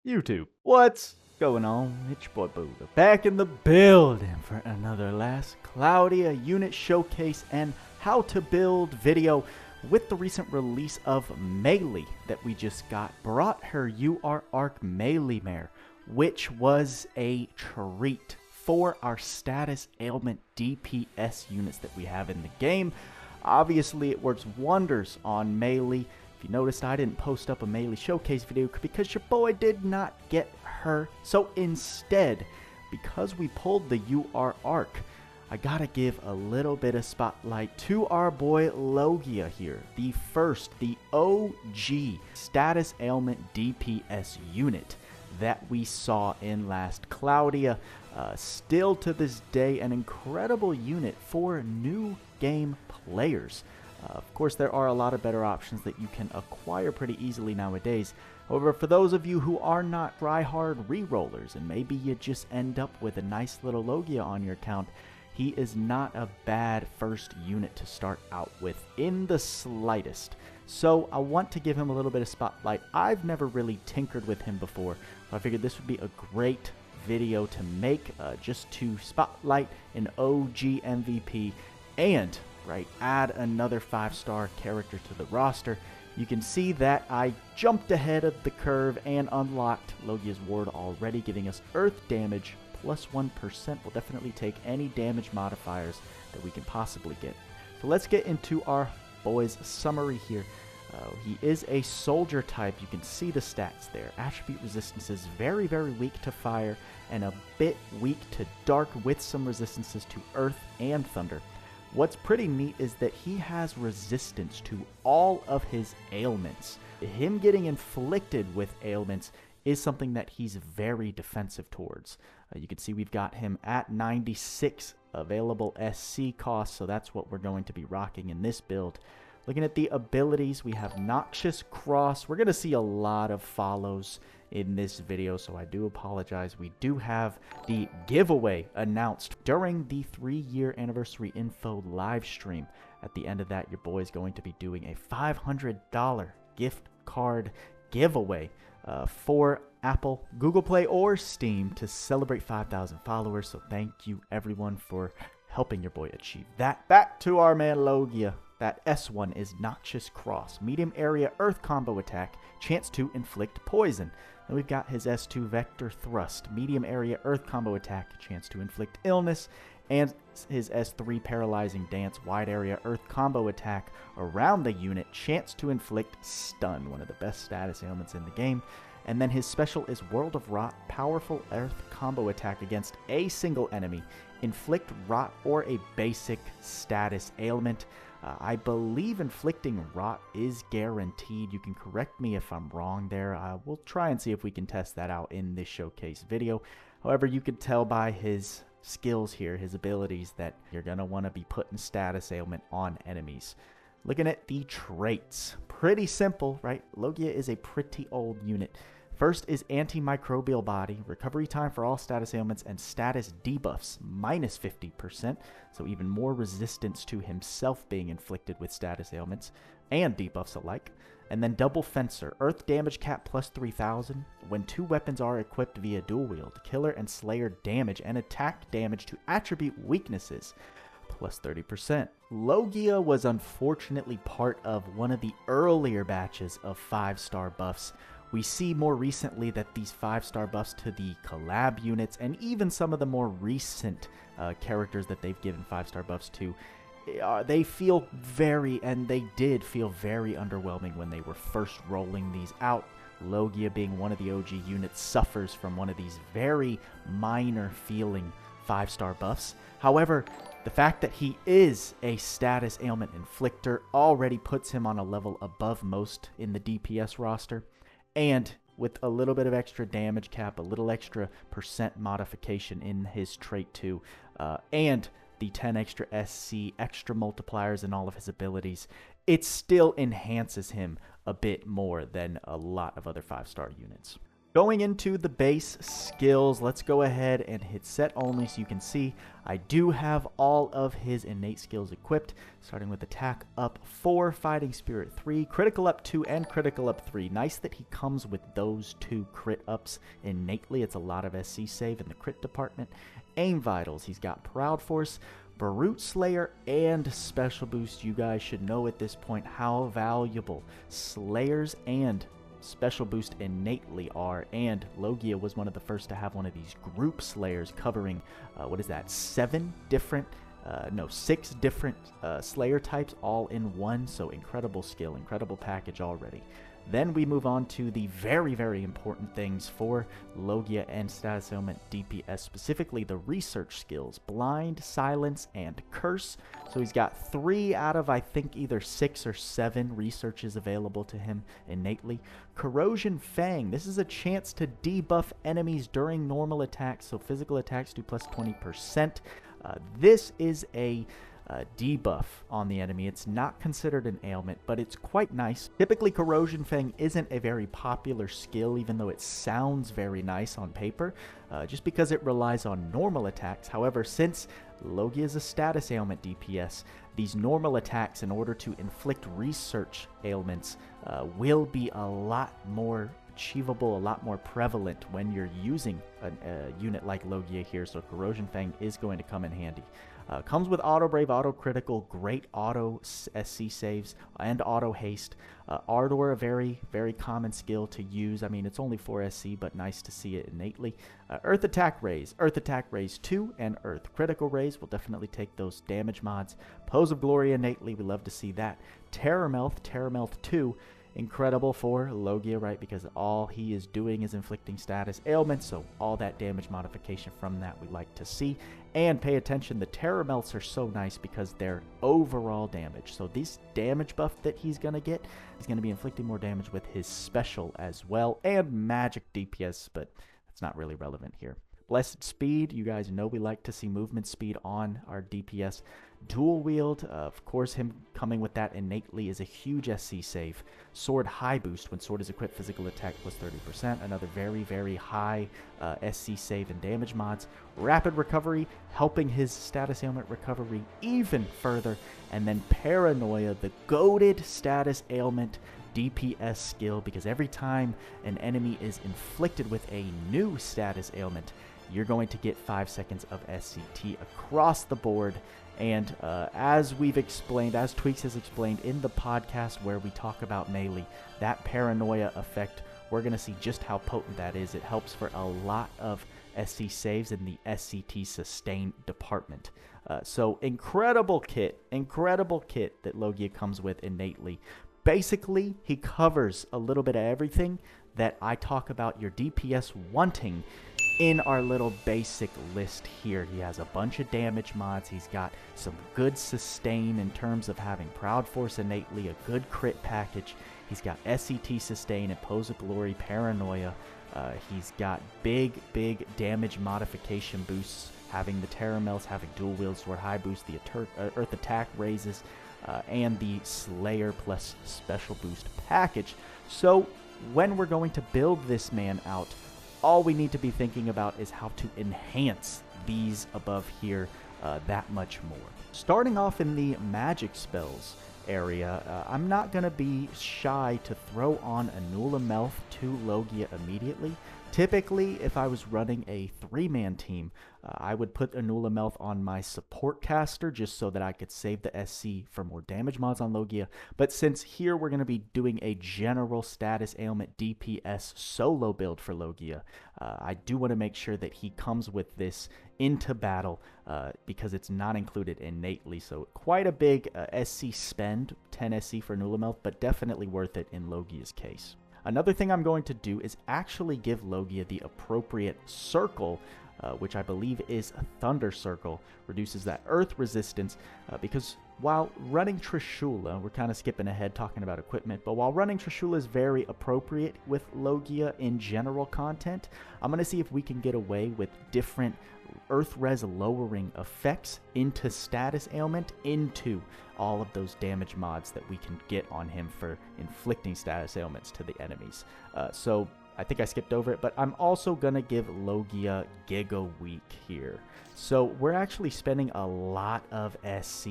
YouTube. What's going on? It's your boy Booda, back in the building for another last Cloudia unit showcase and how to build video. With the recent release of Melee that we just got, brought her Ark Melee Mare, which was a treat for our status ailment DPS units that we have in the game. Obviously, it works wonders on Melee. If you noticed, I didn't post up a Melee showcase video because your boy did not get her. So instead, because we pulled the Ark, I gotta give a little bit of spotlight to our boy Logia here. The OG status ailment DPS unit that we saw in last Cloudia. Still to this day, an incredible unit for new game players. Of course, there are a lot of better options that you can acquire pretty easily nowadays. However, for those of you who are not try-hard re-rollers and maybe you just end up with a nice little Logia on your account, he is not a bad first unit to start out with in the slightest. So I want to give him a little bit of spotlight. I've never really tinkered with him before, so I figured this would be a great video to make just to spotlight an OG MVP and add another 5-star character to the roster. You can see that I jumped ahead of the curve and unlocked Logia's ward already, giving us earth damage plus 1%. We'll definitely take any damage modifiers that we can possibly get. So let's get into our boy's summary here. He is a soldier type. You can see the stats there. Attribute resistance is very, very weak to fire and a bit weak to dark with some resistances to earth and thunder. What's pretty neat is that he has resistance to all of his ailments. Him getting inflicted with ailments is something that he's very defensive towards. You can see we've got him at 96 available SC cost, so that's what we're going to be rocking in this build. Looking at the abilities, we have Noxious Cross. We're going to see a lot of follows in this video, so I do apologize. We do have the giveaway announced during the 3-year anniversary info live stream. At the end of that, your boy is going to be doing a $500 gift card giveaway for Apple, Google Play, or Steam to celebrate 5,000 followers. So thank you everyone for helping your boy achieve that. Back to our man Logia. That S1 is Noxious Cross, medium area earth combo attack, chance to inflict poison. Then we've got his S2 Vector Thrust, medium area earth combo attack, chance to inflict illness, and his S3 Paralyzing Dance, wide area earth combo attack around the unit, chance to inflict stun, one of the best status ailments in the game. And then his special is World of Rot, powerful earth combo attack against a single enemy, inflict rot or a basic status ailment. I believe inflicting rot is guaranteed. You can correct me if I'm wrong there. We'll try and see if we can test that out in this showcase video. However, you can tell by his skills here, his abilities, that you're going to want to be putting status ailment on enemies. Looking at the traits, pretty simple, right? Logia is a pretty old unit. First is antimicrobial body, recovery time for all status ailments, and status debuffs, minus 50%, so even more resistance to himself being inflicted with status ailments and debuffs alike. And then double fencer, earth damage cap plus 3,000, when 2 weapons are equipped via dual wield, killer and slayer damage and attack damage to attribute weaknesses, plus 30%. Logia was unfortunately part of one of the earlier batches of 5-star buffs. We see more recently that these 5-star buffs to the collab units and even some of the more recent characters that they've given 5-star buffs to, they feel and they did feel very underwhelming when they were first rolling these out. Logia, being one of the OG units, suffers from one of these very minor feeling 5-star buffs. However, the fact that he is a status ailment inflictor already puts him on a level above most in the DPS roster. And with a little bit of extra damage cap, a little extra % modification in his trait too, and the 10 extra SC, extra multipliers in all of his abilities, it still enhances him a bit more than a lot of other 5-star units. Going into the base skills, let's go ahead and hit set only so you can see I do have all of his innate skills equipped, starting with attack up 4, fighting spirit 3, critical up 2, and critical up 3. Nice that he comes with those 2 crit ups innately. It's a lot of SC save in the crit department. Aim vitals, he's got Proud Force, Brute Slayer, and Special Boost. You guys should know at this point how valuable Slayers and Special Boost innately are, and Logia was one of the first to have one of these group Slayers covering, what is that, 6 different Slayer types all in one, so incredible skill, incredible package already. Then we move on to the very, very important things for Logia and status ailment DPS, specifically the research skills, Blind, Silence, and Curse. So he's got 3 out of, I think, either 6 or 7 researches available to him innately. Corrosion Fang, this is a chance to debuff enemies during normal attacks, so physical attacks do plus 20%. This is a debuff on the enemy. It's not considered an ailment, but it's quite nice. Typically, Corrosion Fang isn't a very popular skill, even though it sounds very nice on paper, just because it relies on normal attacks. However, since Logia is a status ailment DPS, these normal attacks, in order to inflict research ailments, will be a lot more achievable, a lot more prevalent when you're using a unit like Logia here, so Corrosion Fang is going to come in handy. Comes with Auto Brave, Auto Critical, great Auto SC saves, and Auto Haste. Ardor, a very, very common skill to use. I mean, it's only 4 SC, but nice to see it innately. Earth Attack Raise 2, and Earth Critical Raise. We'll definitely take those damage mods. Pose of Glory innately, we love to see that. Terrormouth 2. Incredible for Logia, right? Because all he is doing is inflicting status ailments, so all that damage modification from that we like to see. And pay attention, the Terror Melts are so nice because they're overall damage. So this damage buff that he's going to get is going to be inflicting more damage with his special as well. And magic DPS, but that's not really relevant here. Blessed Speed, you guys know we like to see movement speed on our DPS. Dual Wield, of course, him coming with that innately is a huge SC save. Sword High Boost, when Sword is equipped, physical attack plus 30%. Another very, very high SC save and damage mods. Rapid Recovery, helping his status ailment recovery even further. And then Paranoia, the goated status ailment DPS skill, because every time an enemy is inflicted with a new status ailment, you're going to get 5 seconds of SCT across the board. And as we've explained, as Tweaks has explained in the podcast where we talk about melee, that Paranoia effect, we're going to see just how potent that is. It helps for a lot of SC saves in the SCT sustain department. So incredible kit that Logia comes with innately. Basically, he covers a little bit of everything that I talk about your DPS wanting in our little basic list here. He has a bunch of damage mods. He's got some good sustain in terms of having Proud Force innately, a good crit package. He's got SCT sustain and Pose of Glory, Paranoia. He's got big damage modification boosts, having the Terror Melts, having Dual Wield, Sword High Boost, the Earth Attack Raises, and the Slayer plus Special Boost package. So when we're going to build this man out, all we need to be thinking about is how to enhance these above here that much more. Starting off in the magic spells area, I'm not going to be shy to throw on Anula Melf to Logia immediately. Typically, if I was running a 3-man team, I would put Anula Melf on my support caster just so that I could save the SC for more damage mods on Logia. But since here we're going to be doing a general status ailment DPS solo build for Logia, I do want to make sure that he comes with this into battle because it's not included innately. So quite a big SC spend, 10 SC for Anula Melf, but definitely worth it in Logia's case. Another thing I'm going to do is actually give Logia the appropriate circle, which I believe is a Thunder Circle. Reduces that earth resistance, because while running Trishula, we're kind of skipping ahead talking about equipment, but while running Trishula is very appropriate with Logia in general content, I'm going to see if we can get away with different earth res lowering effects into status ailment into all of those damage mods that we can get on him for inflicting status ailments to the enemies. So I think I skipped over it, but I'm also going to give Logia Giga Week here. So we're actually spending a lot of SC,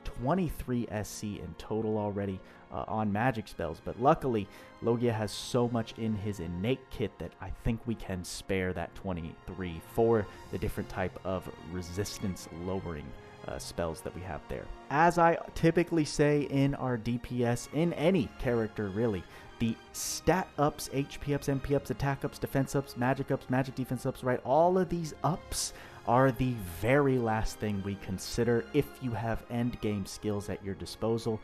23 SC in total already on magic spells. But luckily, Logia has so much in his innate kit that I think we can spare that 23 for the different type of resistance lowering spells that we have there. As I typically say in our DPS, in any character really, the stat ups, HP ups, MP ups, attack ups, defense ups, magic defense ups, right? All of these ups are the very last thing we consider if you have end game skills at your disposal.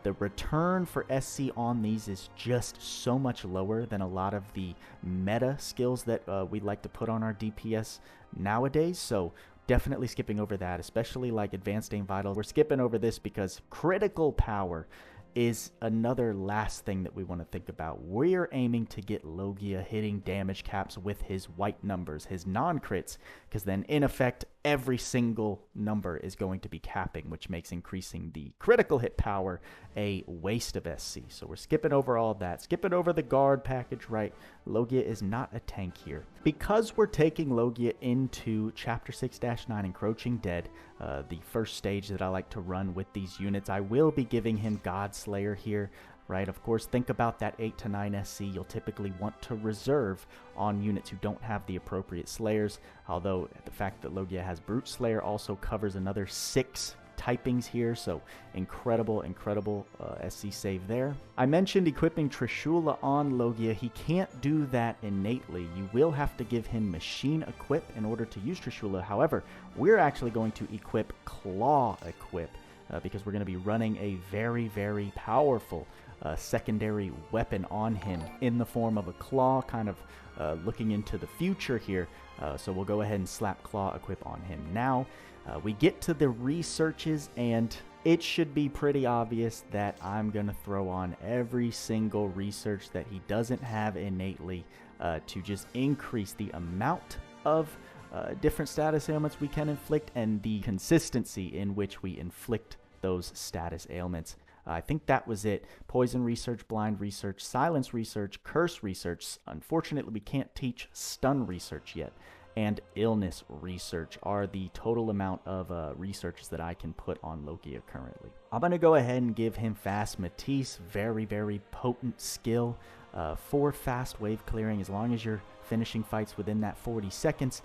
The return for SC on these is just so much lower than a lot of the meta skills that we like to put on our DPS nowadays. So definitely skipping over that, especially like Advanced Aim Vital. We're skipping over this because critical power is another last thing that we want to think about. We're aiming to get Logia hitting damage caps with his white numbers, his non-crits, because then in effect every single number is going to be capping, which makes increasing the critical hit power a waste of SC. So we're skipping over all that, skipping over the guard package, right? Logia is not a tank here. Because we're taking Logia into Chapter 6-9 Encroaching Dead, the first stage that I like to run with these units, I will be giving him God Slayer here, right? Of course, think about that 8 to 9 SC you'll typically want to reserve on units who don't have the appropriate Slayers, although the fact that Logia has Brute Slayer also covers another 6 typings here, so incredible SC save there. I mentioned equipping Trishula on Logia. He can't do that innately. You will have to give him Machine Equip in order to use Trishula. However, we're actually going to equip Claw Equip because we're going to be running a very powerful secondary weapon on him in the form of a claw, kind of looking into the future here. So we'll go ahead and slap Claw Equip on him now. We get to the researches, and it should be pretty obvious that I'm going to throw on every single research that he doesn't have innately to just increase the amount of different status ailments we can inflict and the consistency in which we inflict those status ailments. I think that was it. Poison research, blind research, silence research, curse research. Unfortunately, we can't teach stun research yet. And illness research are the total amount of researches that I can put on Logia currently. I'm going to go ahead and give him Fast Matisse, very potent skill for fast wave clearing. As long as you're finishing fights within that 40 seconds,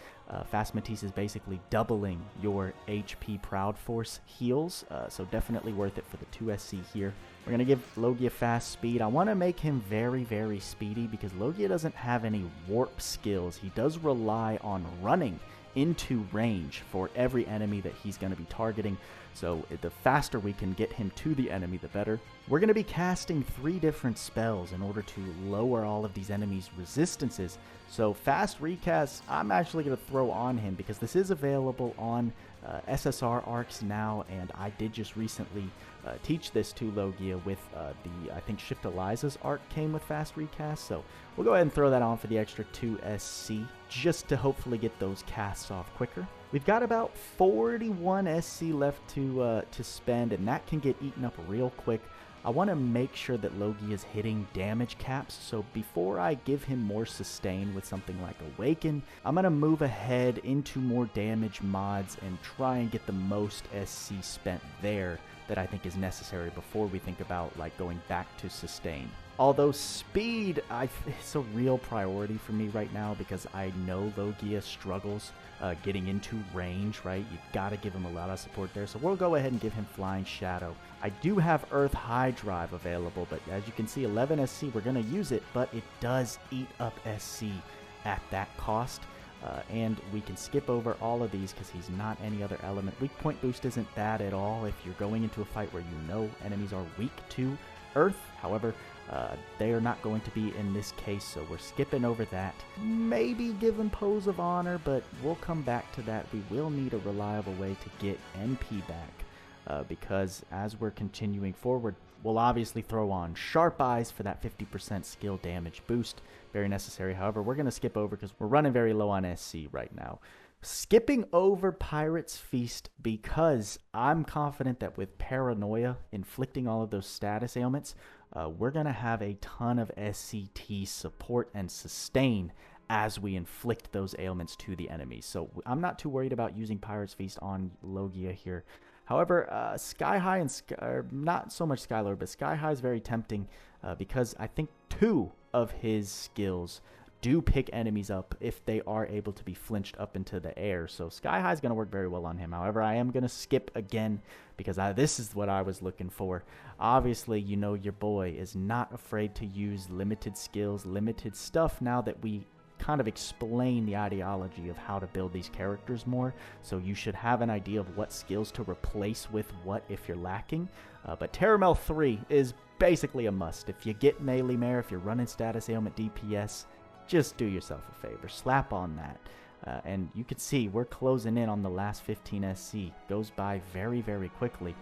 Fast Matisse is basically doubling your HP Proud Force heals, so definitely worth it for the 2 SC here. We're going to give Logia fast speed. I want to make him very speedy because Logia doesn't have any warp skills. He does rely on running into range for every enemy that he's going to be targeting. So the faster we can get him to the enemy, the better. We're going to be casting 3 different spells in order to lower all of these enemies' resistances. So fast recast, I'm actually going to throw on him because this is available on SSR arcs now, and I did just recently teach this to Logia with I think Shift Eliza's arc came with fast recast, so we'll go ahead and throw that on for the extra 2 SC just to hopefully get those casts off quicker. We've got about 41 SC left to spend, and that can get eaten up real quick. I want to make sure that Logia is hitting damage caps, so before I give him more sustain with something like Awaken, I'm going to move ahead into more damage mods and try and get the most SC spent there that I think is necessary before we think about like going back to sustain. Although speed, it's a real priority for me right now because I know Logia struggles getting into range, right? You've got to give him a lot of support there. So we'll go ahead and give him Flying Shadow. I do have Earth High Drive available, but as you can see, 11 SC, we're going to use it, but it does eat up SC at that cost. And we can skip over all of these because he's not any other element. Weak point boost isn't bad at all if you're going into a fight where you know enemies are weak to Earth. However, they are not going to be in this case, so we're skipping over that. Maybe give him Pose of Honor, but we'll come back to that. We will need a reliable way to get NP back because as we're continuing forward, we'll obviously throw on Sharp Eyes for that 50% skill damage boost. Very necessary. However, we're going to skip over because we're running very low on SC right now. Skipping over Pirate's Feast because I'm confident that with Paranoia inflicting all of those status ailments, we're going to have a ton of SCT support and sustain as we inflict those ailments to the enemies. So I'm not too worried about using Pirate's Feast on Logia here. However, Sky High and not so much Skylord, but Sky High is very tempting because I think 2 of his skills do pick enemies up if they are able to be flinched up into the air. So Sky High is going to work very well on him. However, I am going to skip again because this is what I was looking for. Obviously, you know your boy is not afraid to use limited skills, limited stuff now that we kind of explain the ideology of how to build these characters more. So you should have an idea of what skills to replace with what if you're lacking. But Terramel 3 is basically a must. If you get Melee Mare, if you're running status ailment DPS, just do yourself a favor, slap on that. And you can see we're closing in on the last 15 SC. Goes by very, very quickly.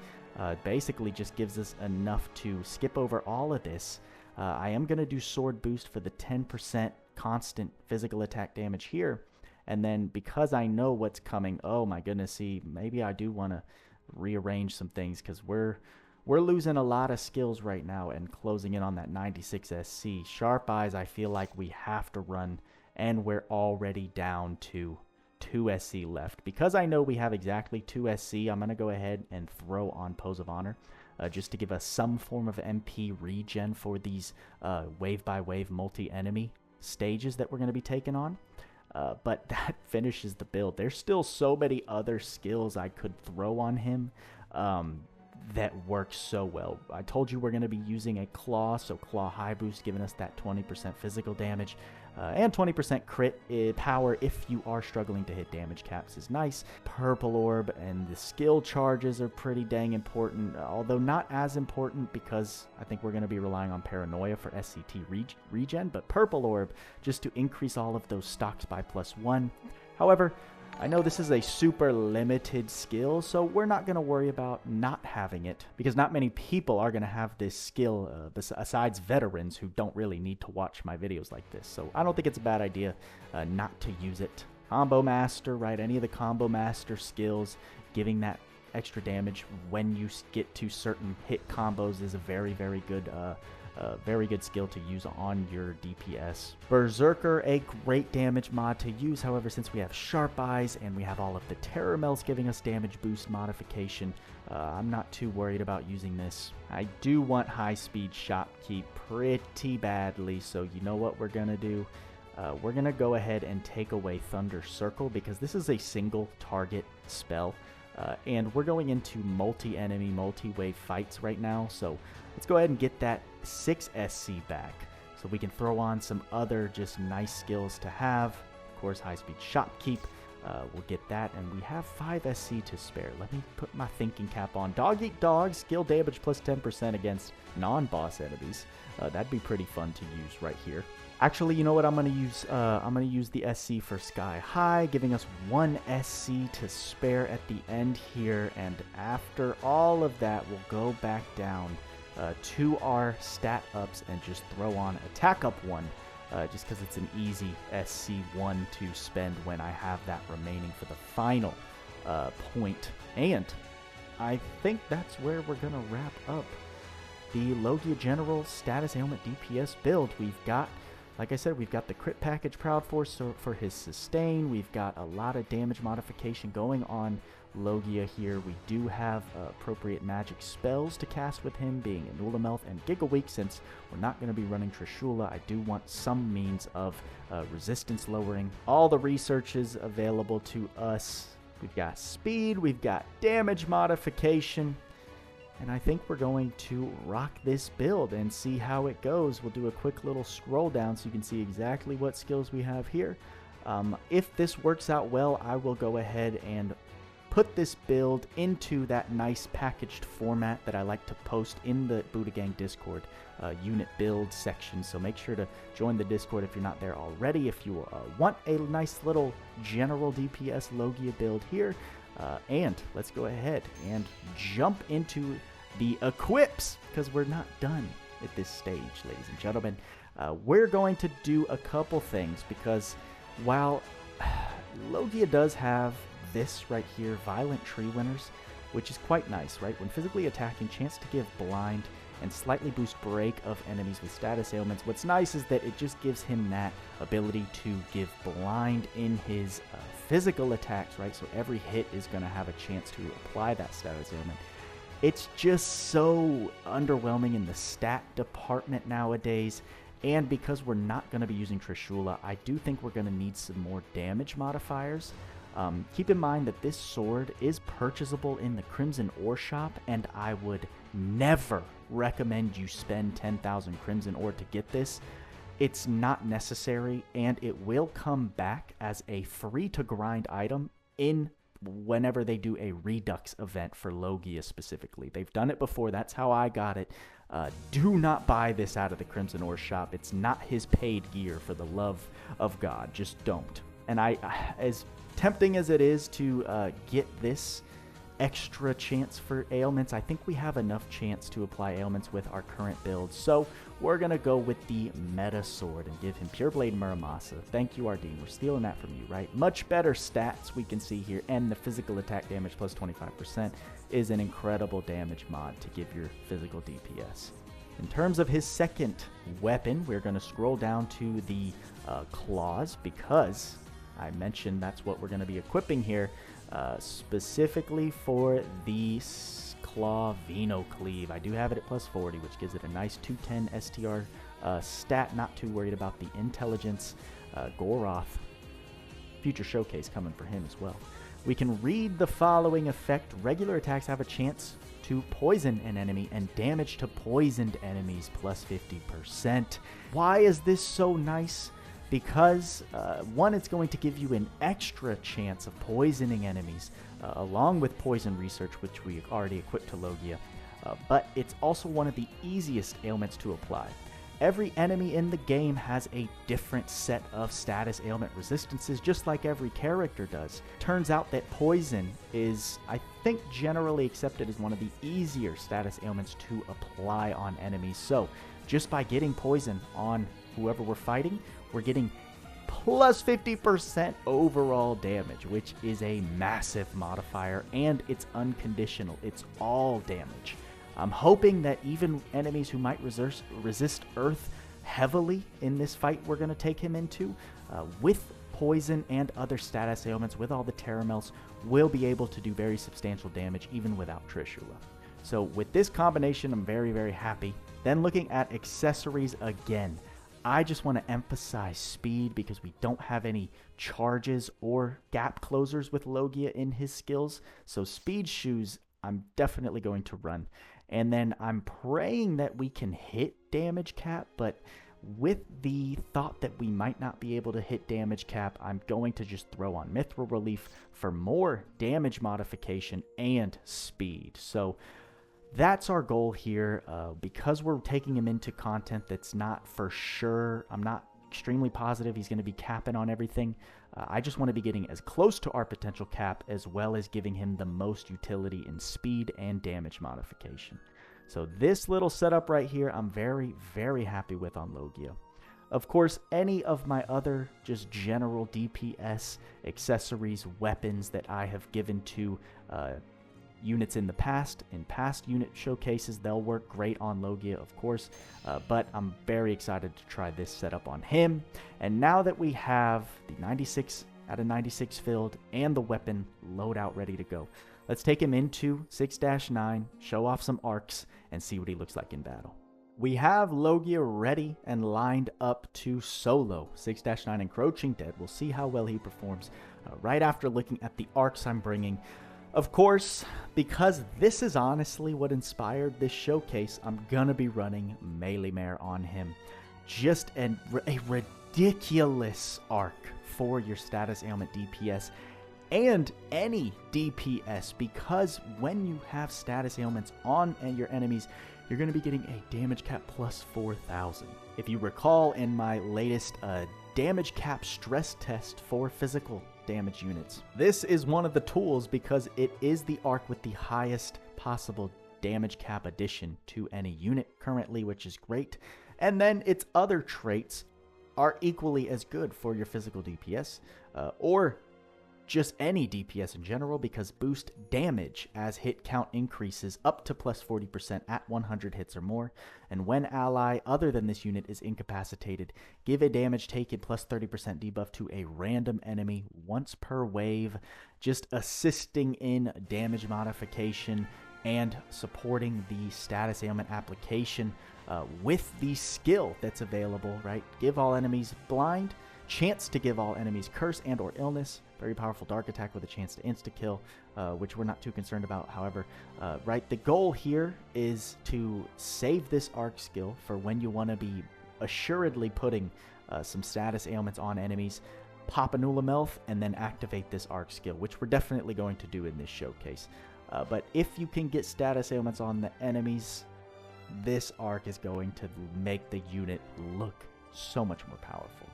Basically just gives us enough to skip over all of this. I am going to do sword boost for the 10% constant physical attack damage here. And then because I know what's coming, oh my goodness, see, maybe I do want to rearrange some things because we're losing a lot of skills right now and closing in on that 96 SC. Sharp Eyes, I feel like we have to run, and we're already down to 2 SC left. Because I know we have exactly 2 SC, I'm going to go ahead and throw on Pose of Honor just to give us some form of MP regen for these wave-by-wave multi-enemy stages that we're going to be taking on. But that finishes the build. There's still so many other skills I could throw on him that works so well. I told you we're going to be using a Claw, so Claw High Boost giving us that 20% physical damage and 20% crit power if you are struggling to hit damage caps is nice. Purple Orb and the skill charges are pretty dang important, although not as important because I think we're going to be relying on Paranoia for SCT regen, but Purple Orb just to increase all of those stocks by +1. However, I know this is a super limited skill, so we're not going to worry about not having it, because not many people are going to have this skill besides veterans who don't really need to watch my videos like this. So I don't think it's a bad idea not to use it. Combo Master, right? Any of the Combo Master skills, giving that extra damage when you get to certain hit combos is a very, very good skill to use on your DPS. Berserker, a great damage mod to use. However, since we have Sharp Eyes and we have all of the Terramels giving us damage boost modification, I'm not too worried about using this. I do want high speed shopkeep pretty badly, so you know what we're gonna do? We're gonna go ahead and take away Thunder Circle because this is a single target spell. And we're going into multi-enemy, multi-wave fights right now, so let's go ahead and get that 6 SC back so we can throw on some other just nice skills to have. Of course, high-speed shopkeep, we'll get that, and we have 5 SC to spare. Let me put my thinking cap on. Dog Eat Dog, skill damage plus 10% against non-boss enemies. That'd be pretty fun to use right here. Actually, you know what I'm going to use? I'm going to use the SC for Sky High, giving us 1 SC to spare at the end here. And after all of that, we'll go back down to our stat ups and just throw on Attack Up 1, just because it's an easy SC1 to spend when I have that remaining for the final point. And I think that's where we're going to wrap up the Logia General Status Ailment DPS build. We've got, like I said, we've got the crit package Proud Force for his sustain. We've got a lot of damage modification going on Logia here. We do have appropriate magic spells to cast with him, being Anulamelth and Giga Weak. Since we're not going to be running Trishula, I do want some means of resistance lowering. All the researches available to us. We've got speed, we've got damage modification. And I think we're going to rock this build and see how it goes. We'll do a quick little scroll down so you can see exactly what skills we have here. If this works out well, I will go ahead and put this build into that nice packaged format that I like to post in the Buddha Gang Discord unit build section. So make sure to join the Discord if you're not there already. If you want a nice little general DPS Logia build here. And let's go ahead and jump into the equips, because we're not done at this stage, ladies and gentlemen. We're going to do a couple things, because while Logia does have this right here, Violent Tree Winners, which is quite nice, right? When physically attacking, chance to give blind and slightly boost break of enemies with status ailments. What's nice is that it just gives him that ability to give blind in his physical attacks, right? So every hit is going to have a chance to apply that status ailment. It's just so underwhelming in the stat department nowadays. And because we're not going to be using Trishula, I do think we're going to need some more damage modifiers. Keep in mind that this sword is purchasable in the Crimson Ore shop, and I would never recommend you spend 10,000 Crimson Ore to get this. It's not necessary, and it will come back as a free-to-grind item in whenever they do a Redux event for Logia specifically. They've done it before. That's how I got it. Do not buy this out of the Crimson Ore shop. It's not his paid gear, for the love of God. Just don't. And as tempting as it is to get this extra chance for ailments, I think we have enough chance to apply ailments with our current build. So we're going to go with the meta sword and give him Pure Blade Muramasa. Thank you, Ardeen. We're stealing that from you, right? Much better stats we can see here, and the physical attack damage plus 25% is an incredible damage mod to give your physical DPS. In terms of his second weapon, we're going to scroll down to the claws, because I mentioned that's what we're going to be equipping here, specifically for the Claw Vino Cleave. I do have it at plus 40, which gives it a nice 210 STR stat. Not too worried about the intelligence. Goroth, future showcase coming for him as well. We can read the following effect. Regular attacks have a chance to poison an enemy, and damage to poisoned enemies plus 50%. Why is this so nice? Because, one, it's going to give you an extra chance of poisoning enemies, along with poison research, which we already equipped to Logia, but it's also one of the easiest ailments to apply. Every enemy in the game has a different set of status ailment resistances, just like every character does. Turns out that poison is, I think, generally accepted as one of the easier status ailments to apply on enemies. So, just by getting poison on whoever we're fighting, we're getting plus 50% overall damage, which is a massive modifier, and it's unconditional. It's all damage. I'm hoping that even enemies who might resist Earth heavily in this fight we're going to take him into, with poison and other status ailments, with all the Terramels, will be able to do very substantial damage even without Trishula. So with this combination, I'm very, very happy. Then looking at accessories again, I just want to emphasize speed, because we don't have any charges or gap closers with Logia in his skills. So speed shoes, I'm definitely going to run. And then I'm praying that we can hit damage cap, but with the thought that we might not be able to hit damage cap, I'm going to just throw on Mithril Relief for more damage modification and speed. So that's our goal here. Because we're taking him into content that's not for sure, I'm not extremely positive he's going to be capping on everything. I just want to be getting as close to our potential cap, as well as giving him the most utility in speed and damage modification. So this little setup right here, I'm very, very happy with on Logia. Of course, any of my other just general DPS accessories, weapons that I have given to units in past unit showcases, they'll work great on Logia, of course, but I'm very excited to try this setup on him. And now that we have the 96 out of 96 filled and the weapon loadout ready to go, let's take him into 6-9, show off some arcs, and see what he looks like in battle. We have Logia ready and lined up to solo 6-9 Encroaching Dead. We'll see how well he performs right after looking at the arcs I'm bringing. Of course, because this is honestly what inspired this showcase, I'm gonna be running Melee Mare on him. Just a ridiculous arc for your status ailment DPS and any DPS, because when you have status ailments on your enemies, you're going to be getting a damage cap plus 4,000. If you recall in my latest damage cap stress test for physical damage units, this is one of the tools, because it is the arc with the highest possible damage cap addition to any unit currently, which is great. And then its other traits are equally as good for your physical DPS, or just any DPS in general, because boost damage as hit count increases up to plus 40% at 100 hits or more. And when ally other than this unit is incapacitated, give a damage taken plus 30% debuff to a random enemy once per wave, just assisting in damage modification and supporting the status ailment application with the skill that's available, right? Give all enemies blind, chance to give all enemies curse and or illness, very powerful dark attack with a chance to insta-kill, which we're not too concerned about. However, right, the goal here is to save this Ark skill for when you want to be assuredly putting some status ailments on enemies, pop a Nulamelth, and then activate this Ark skill, which we're definitely going to do in this showcase. But if you can get status ailments on the enemies, this Ark is going to make the unit look so much more powerful.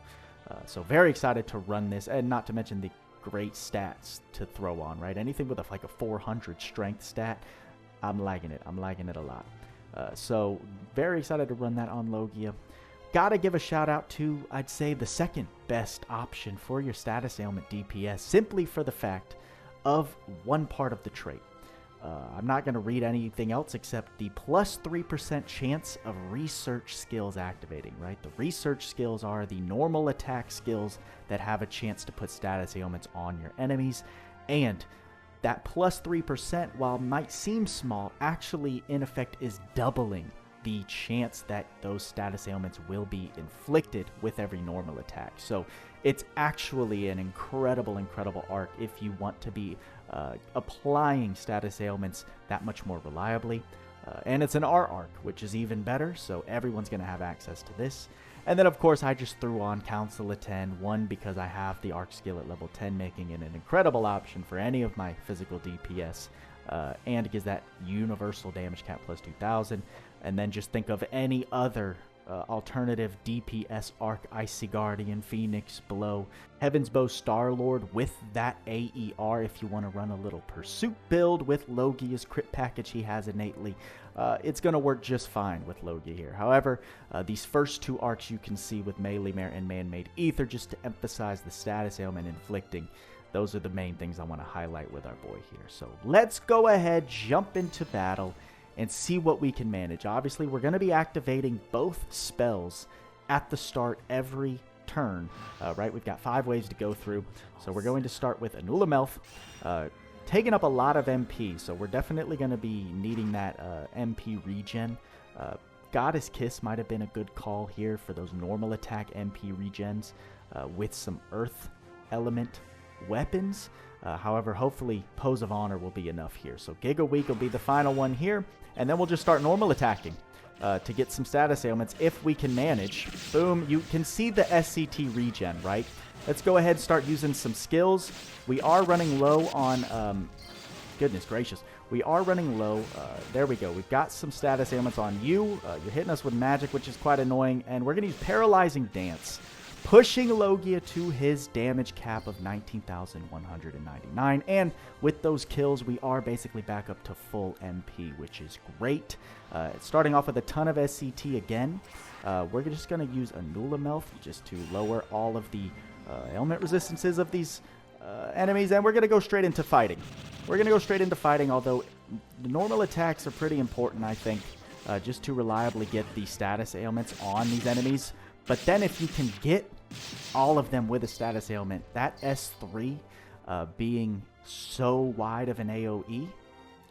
So very excited to run this, and not to mention the great stats to throw on, right? Anything with like a 400 strength stat, I'm liking it. I'm liking it a lot. So very excited to run that on Logia. Gotta give a shout out to, I'd say, the second best option for your status ailment DPS, simply for the fact of one part of the trait. I'm not going to read anything else except the plus 3% chance of research skills activating, right? The research skills are the normal attack skills that have a chance to put status ailments on your enemies. And that plus 3%, while might seem small, actually in effect is doubling the chance that those status ailments will be inflicted with every normal attack. So it's actually an incredible arc if you want to be applying status ailments that much more reliably. And it's an R arc, which is even better, so everyone's going to have access to this. And then, of course, I just threw on Council of 10, one, because I have the Ark skill at level 10, making it an incredible option for any of my physical DPS, and it gives that universal damage cap plus 2,000. And then just think of any other alternative DPS Arc, Icy Guardian, Phoenix, Blow, Heaven's Bow, Star-Lord with that AER if you want to run a little pursuit build with Logia's crit package he has innately. It's going to work just fine with Logia here. However, these first two arcs you can see with Melee Mare and Man-Made Ether, just to emphasize the status ailment inflicting. Those are the main things I want to highlight with our boy here. So let's go ahead, jump into battle, and see what we can manage. Obviously, we're going to be activating both spells at the start every turn, right? We've got 5 waves to go through, so we're going to start with a Nulamelth, taking up a lot of MP, so we're definitely going to be needing that MP regen. Goddess Kiss might have been a good call here for those normal attack MP regens with some Earth element weapons. However, hopefully Pose of Honor will be enough here. So Giga Week will be the final one here, and then we'll just start normal attacking to get some status ailments if we can manage. Boom, you can see the SCT regen, right? Let's go ahead and start using some skills. We are running low on, goodness gracious, we are running low. There we go. We've got some status ailments on you. You're hitting us with magic, which is quite annoying, and we're going to use Paralyzing Dance, pushing Logia to his damage cap of 19,199. And with those kills, we are basically back up to full MP, which is great. Starting off with a ton of SCT again. We're just going to use a Nulamelth just to lower all of the ailment resistances of these enemies. And we're going to go straight into fighting. Although the normal attacks are pretty important, I think, just to reliably get the status ailments on these enemies. But then if you can get all of them with a status ailment, that S3 being so wide of an AoE,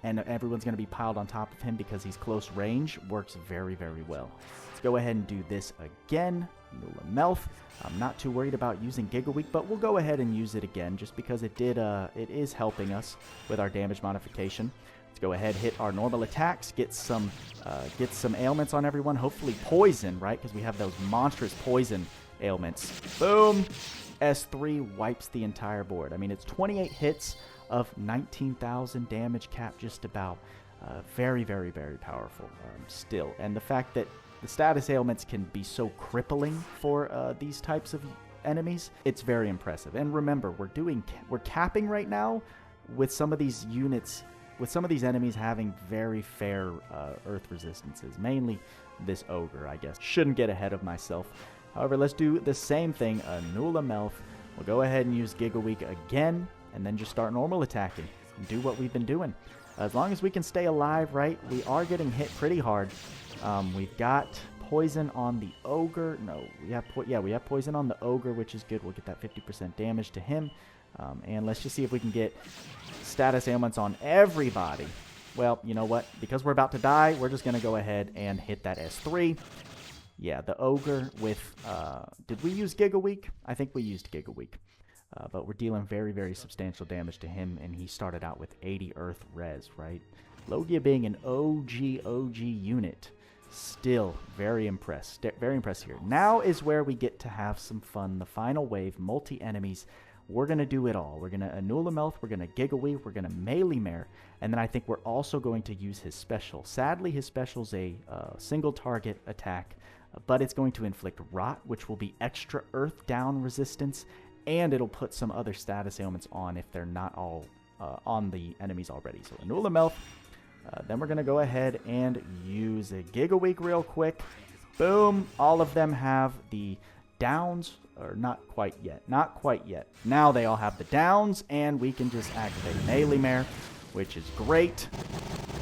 and everyone's going to be piled on top of him because he's close range, works very, very well. Let's go ahead and do this again. Nulamelth. I'm not too worried about using Giga Week, but we'll go ahead and use it again just because it is helping us with our damage modification. Let's go ahead, hit our normal attacks, get some ailments on everyone. Hopefully poison, right? Because we have those monstrous poison ailments. Boom! S3 wipes the entire board. I mean, it's 28 hits of 19,000 damage cap, just about. Very, very, very powerful still. And the fact that the status ailments can be so crippling for these types of enemies, it's very impressive. And remember, we're capping right now with some of these units, with some of these enemies having very fair earth resistances, mainly this ogre, I guess. Shouldn't get ahead of myself. However, let's do the same thing, a Nulamelth. We'll go ahead and use Giga Week again. and then just start normal attacking and do what we've been doing. As long as we can stay alive, right? We are getting hit pretty hard. We've got poison on the ogre. No, we have poison on the ogre, which is good. We'll get that 50% damage to him. And let's just see if we can get status ailments on everybody. Well, you know what? Because we're about to die, we're just going to go ahead and hit that S3. Yeah, the ogre with... did we use Giga Week? I think we used Giga Week. But we're dealing very, very substantial damage to him, and he started out with 80 Earth Res, right? Logia being an OG unit. Still very impressed. Very impressed here. Now is where we get to have some fun. The final wave, multi-enemies. We're going to do it all. We're going to Annulamelth, we're going to Gigaweave, we're going to Melee Mare, and then I think we're also going to use his special. Sadly, his special is a single target attack, but it's going to inflict Rot, which will be extra Earth Down resistance, and it'll put some other status ailments on if they're not all on the enemies already. So Annulamelth, then we're going to go ahead and use a Gigaweek real quick. Boom! All of them have the downs, or not quite yet. Not quite yet. Now they all have the downs, and we can just activate Melee Mare, which is great.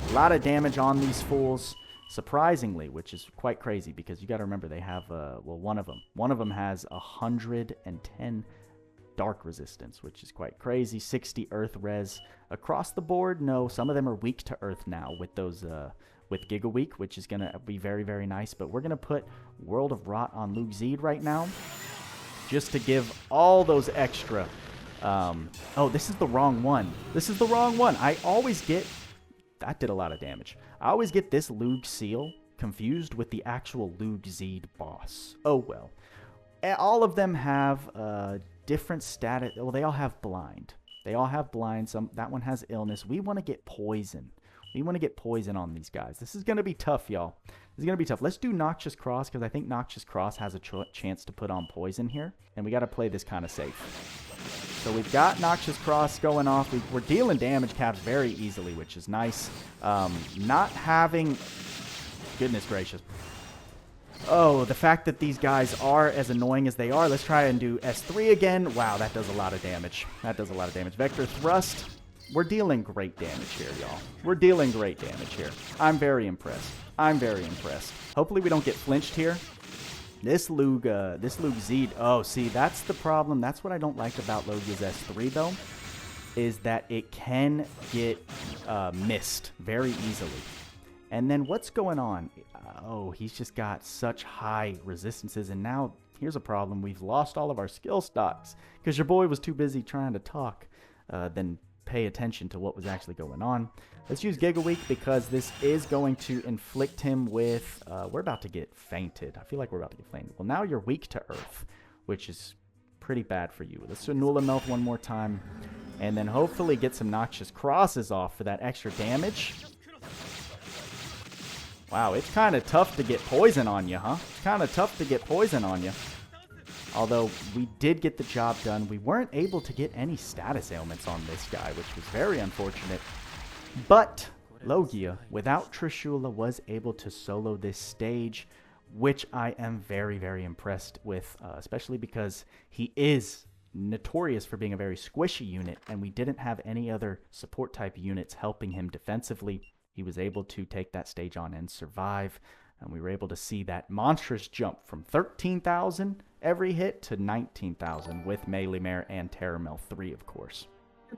A lot of damage on these fools, surprisingly, which is quite crazy because you got to remember they have, well, one of them has 110 dark resistance, which is quite crazy. 60 earth res across the board. No, some of them are weak to earth now with those with Giga Week, which is going to be very, very nice. But we're going to put World of Rot on Loug Zeus right now, just to give all those extra. Oh, this is the wrong one. This is the wrong one. I always get... That did a lot of damage. I always get this Loug Seal confused with the actual Loug Zeus boss. Oh, well. All of them have different status. Well, they all have blind. They all have blind. That one has illness. We want to get poison. We want to get poison on these guys. This is going to be tough, y'all. This is going to be tough. Let's do Noxious Cross, because I think Noxious Cross has a chance to put on poison here. And we got to play this kind of safe. So we've got Noxious Cross going off. We're dealing damage caps very easily, which is nice. Not having... Goodness gracious. Oh, the fact that these guys are as annoying as they are. Let's try and do S3 again. Wow, that does a lot of damage. That does a lot of damage. Vector Thrust. We're dealing great damage here, y'all. We're dealing great damage here. I'm very impressed. I'm very impressed. Hopefully we don't get flinched here. This Loug Zeus. Oh, see, that's the problem. That's what I don't like about Logia's S3, though, is that it can get missed very easily. And then what's going on? Oh, he's just got such high resistances, and now here's a problem. We've lost all of our skill stocks because your boy was too busy trying to talk than pay attention to what was actually going on. Let's use Giga Week because this is going to inflict him with... we're about to get fainted. I feel like we're about to get fainted. Well, now you're weak to Earth, which is pretty bad for you. Let's do Annulamelth one more time, and then hopefully get some Noxious Crosses off for that extra damage. Wow, it's kind of tough to get poison on you, huh? It's kind of tough to get poison on you. Although we did get the job done. We weren't able to get any status ailments on this guy, which was very unfortunate. But Logia, without Trishula, was able to solo this stage, which I am very, very impressed with, especially because he is notorious for being a very squishy unit, and we didn't have any other support type units helping him defensively. He was able to take that stage on and survive, and we were able to see that monstrous jump from 13,000 every hit to 19,000 with Melee Mare and Terramel 3, of course.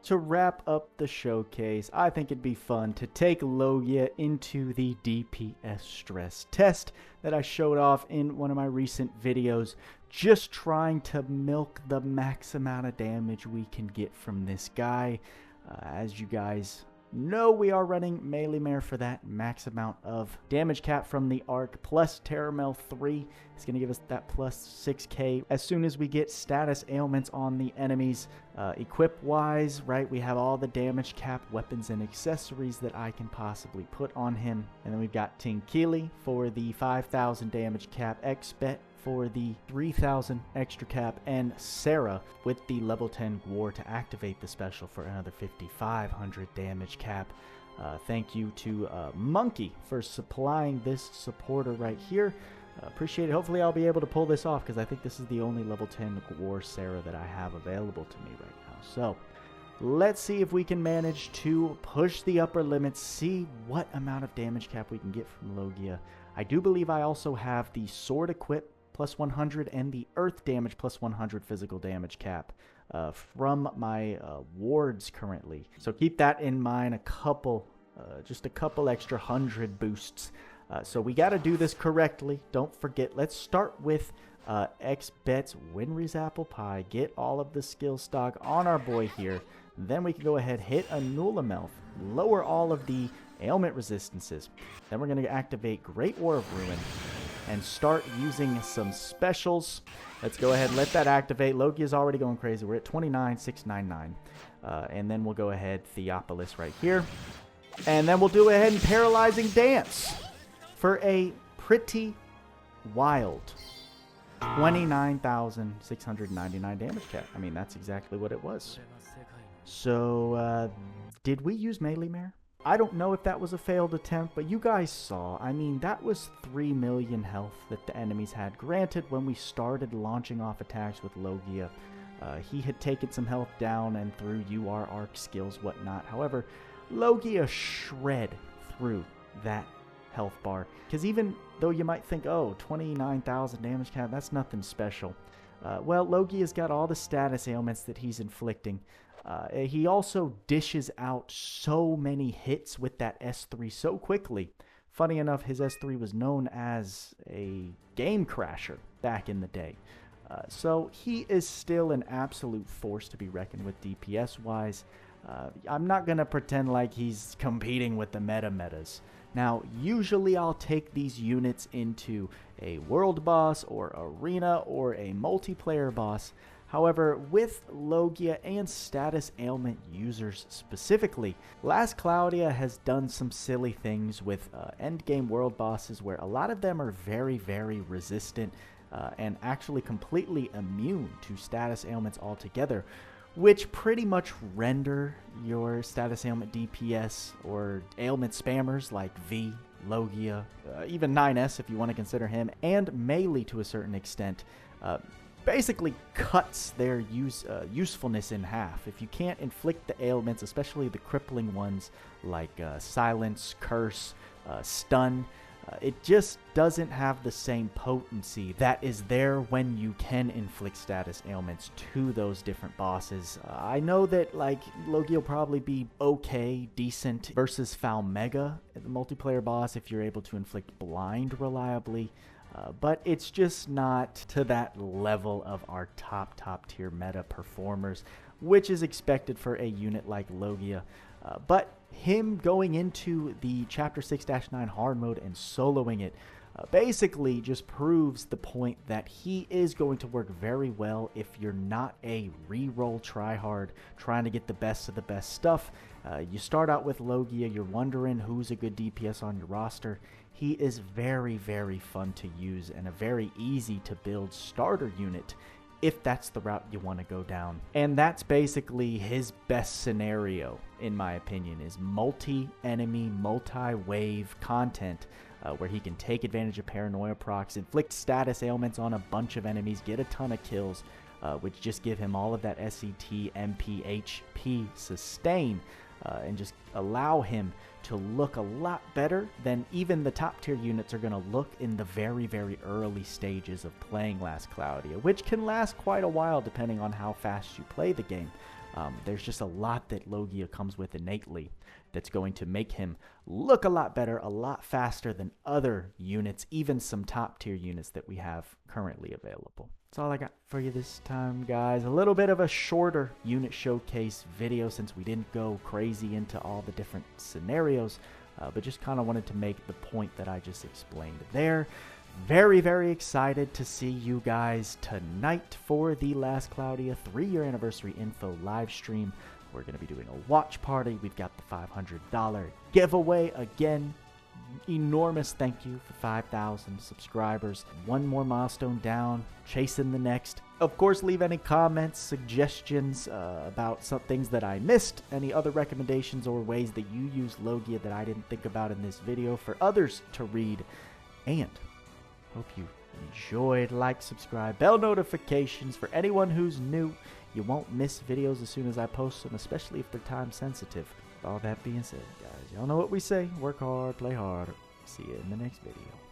To wrap up the showcase, I think it'd be fun to take Logia into the DPS stress test that I showed off in one of my recent videos, just trying to milk the max amount of damage we can get from this guy. As you guys know, we are running Melee Mare for that max amount of damage cap from the Ark, plus Terramel 3 is going to give us that plus 6k. As soon as we get status ailments on the enemies, equip-wise, right, we have all the damage cap, weapons, and accessories that I can possibly put on him. And then we've got Tinkili for the 5,000 damage cap, Xbet for the 3,000 extra cap, and Sarah with the level 10 War to activate the special for another 5,500 damage cap. Thank you to Monkey for supplying this supporter right here. Appreciate it. Hopefully I'll be able to pull this off because I think this is the only level 10 War Sarah that I have available to me right now. So let's see if we can manage to push the upper limits, see what amount of damage cap we can get from Logia. I do believe I also have the sword equip plus 100 and the earth damage plus 100 physical damage cap from my wards currently. So keep that in mind, just a couple extra 100 boosts. So we got to do this correctly. Don't forget, let's start with X bets Winry's apple pie, get all of the skill stock on our boy here. Then we can go ahead, hit a Nulamelf, lower all of the ailment resistances. Then we're going to activate Great War of Ruin and start using some specials. Let's go ahead and let that activate. Logia is already going crazy. We're at 29,699. And then we'll go ahead, Theopolis right here. And then we'll do ahead and Paralyzing Dance for a pretty wild 29,699 damage cap. I mean, that's exactly what it was. So, did we use Melee Mare? I don't know if that was a failed attempt, but you guys saw. I mean, that was 3 million health that the enemies had. Granted, when we started launching off attacks with Logia, he had taken some health down and through UR Ark skills, whatnot. However, Logia shred through that health bar. Because even though you might think, oh, 29,000 damage cap, that's nothing special. Well, Logia's got all the status ailments that he's inflicting. He also dishes out so many hits with that S3 so quickly. Funny enough, his S3 was known as a game crasher back in the day. So he is still an absolute force to be reckoned with DPS-wise. I'm not going to pretend like he's competing with the metas. Now, usually I'll take these units into a world boss or arena or a multiplayer boss. However, with Logia and status ailment users specifically, last Cloudia has done some silly things with endgame world bosses where a lot of them are very, very resistant and actually completely immune to status ailments altogether, which pretty much render your status ailment DPS or ailment spammers like V, Logia, even 9S if you want to consider him, and Melee to a certain extent, basically cuts their usefulness in half. If you can't inflict the ailments, especially the crippling ones like Silence, Curse, Stun, it just doesn't have the same potency that is there when you can inflict status ailments to those different bosses. I know that like Logia will probably be okay, decent versus Falmega, the multiplayer boss, if you're able to inflict blind reliably. But it's just not to that level of our top tier meta performers, which is expected for a unit like Logia. But him going into the Chapter 6-9 hard mode and soloing it basically just proves the point that he is going to work very well if you're not a reroll tryhard trying to get the best of the best stuff. You start out with Logia, you're wondering who's a good DPS on your roster. He is very, very fun to use and a very easy to build starter unit if that's the route you want to go down. And that's basically his best scenario, in my opinion, is multi-enemy, multi-wave content where he can take advantage of paranoia procs, inflict status ailments on a bunch of enemies, get a ton of kills, which just give him all of that SCT, MP, HP sustain, and just allow him to look a lot better than even the top tier units are going to look in the very, very early stages of playing last Cloudia, which can last quite a while depending on how fast you play the game. There's just a lot that Logia comes with innately that's going to make him look a lot better, a lot faster than other units, even some top tier units that we have currently available. That's all I got for you this time, guys. A little bit of a shorter unit showcase video since we didn't go crazy into all the different scenarios, but just kind of wanted to make the point that I just explained there. Very, very excited to see you guys tonight for the Last Cloudia 3-year anniversary info live stream. We're going to be doing a watch party. We've got the $500 giveaway again. Enormous thank you for 5,000 subscribers. One more milestone down, chasing the next. Of course, leave any comments, suggestions about some things that I missed, any other recommendations or ways that you use Logia that I didn't think about in this video for others to read. And hope you enjoyed. Like, subscribe, bell notifications for anyone who's new. You won't miss videos as soon as I post them, especially if they're time sensitive. With all that being said, guys, y'all know what we say. Work hard, play hard. See you in the next video.